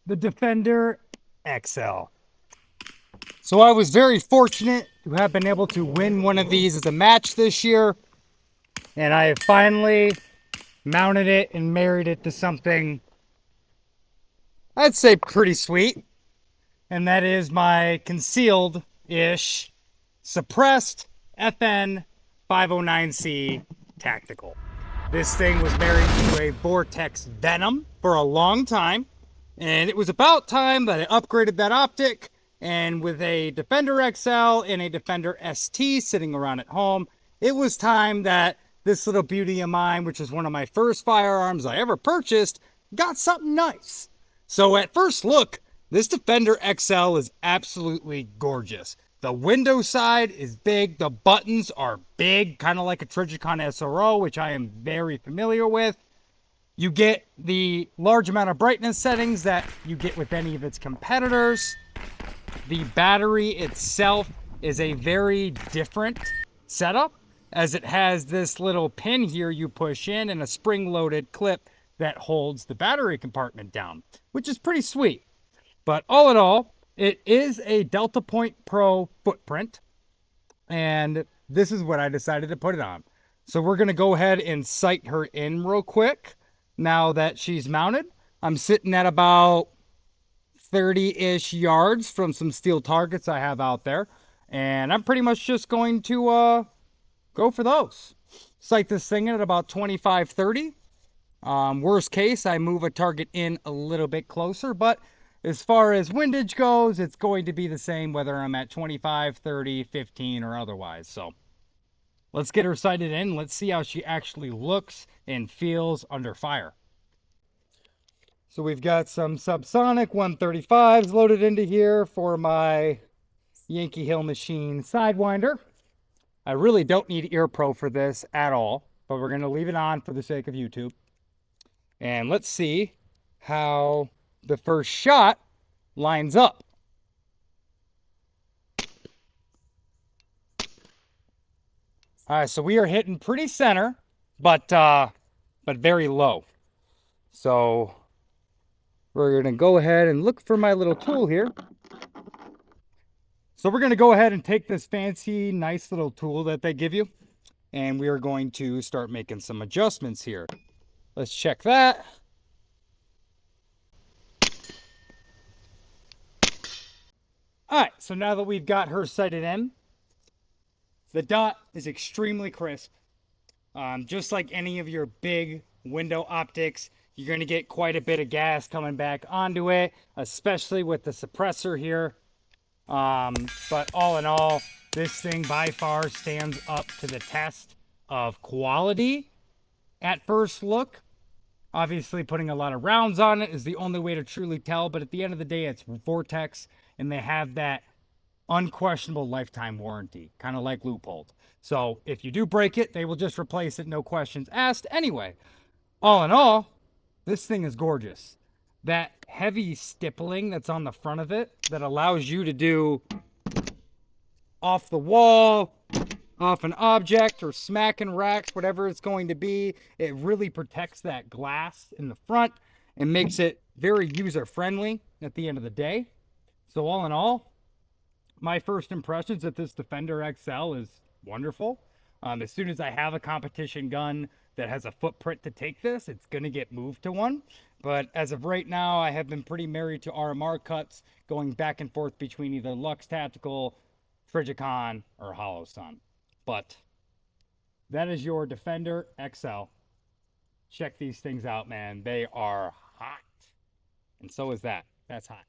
the Defender XL. So I was very fortunate to have been able to win one of these as a match this year. And I have finally mounted it and married it to something I'd say pretty sweet. And that is my concealed-ish suppressed FN 509C tactical. This thing was married to a Vortex Venom for a long time, and it was about time that I upgraded that optic, and with a Defender XL and a Defender ST sitting around at home, it was time that this little beauty of mine, which is one of my first firearms I ever purchased, got something nice. So at first look, this Defender XL is absolutely gorgeous. The window side is big. The buttons are big, kind of like a Trijicon SRO, which I am very familiar with. You get the large amount of brightness settings that you get with any of its competitors. The battery itself is a very different setup, as it has this little pin here you push in and a spring-loaded clip that holds the battery compartment down, which is pretty sweet. But all in all, it is a Delta Point Pro footprint, and this is what I decided to put it on. So we're going to go ahead and sight her in real quick. Now that she's mounted, I'm sitting at about 30-ish yards from some steel targets I have out there, and I'm pretty much just going to go for those. Sight this thing in at about 25, 30. Worst case, I move a target in a little bit closer, but as far as windage goes, it's going to be the same whether I'm at 25, 30, 15, or otherwise. So let's get her sighted in. Let's see how she actually looks and feels under fire. So we've got some subsonic 135s loaded into here for my Yankee Hill Machine Sidewinder. I really don't need ear pro for this at all, but we're going to leave it on for the sake of YouTube. And let's see how the first shot lines up. All right, so we are hitting pretty center, but very low. So we're going to go ahead and look for my little tool here. So we're going to go ahead and take this fancy, nice little tool that they give you, and we are going to start making some adjustments here. Let's check that. All right, so now that we've got her sighted in, the dot is extremely crisp. Just like any of your big window optics, you're going to get quite a bit of gas coming back onto it, especially with the suppressor here. But all in all, this thing by far stands up to the test of quality at first look. Obviously, putting a lot of rounds on it is the only way to truly tell, but at the end of the day, it's Vortex, and they have that unquestionable lifetime warranty, kind of like Leupold. So if you do break it, they will just replace it, no questions asked. Anyway, all in all, this thing is gorgeous. That heavy stippling that's on the front of it that allows you to do off the wall, off an object, or smacking racks, whatever it's going to be, it really protects that glass in the front and makes it very user-friendly at the end of the day. So all in all, my first impressions at this Defender XL is wonderful. As soon as I have a competition gun that has a footprint to take this, it's going to get moved to one. But as of right now, I have been pretty married to RMR cuts, going back and forth between either Lux Tactical, Trijicon, or Hollow Sun. But that is your Defender XL. Check these things out, man. They are hot. And so is that. That's hot.